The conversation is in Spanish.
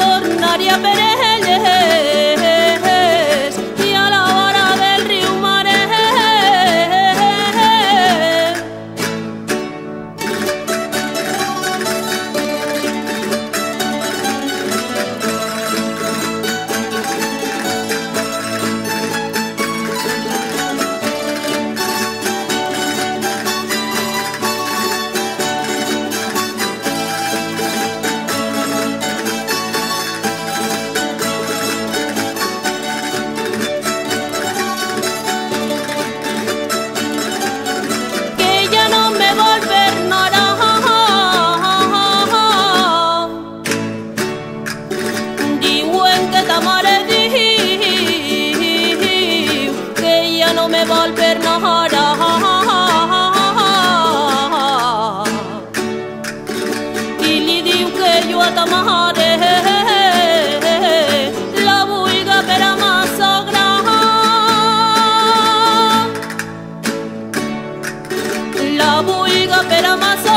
tornaria per elles i a la vora del riu Maret. No me vol per nada i li diu que jo a ta mare la vulga per a ma sogra, la vulga per a ma sogra.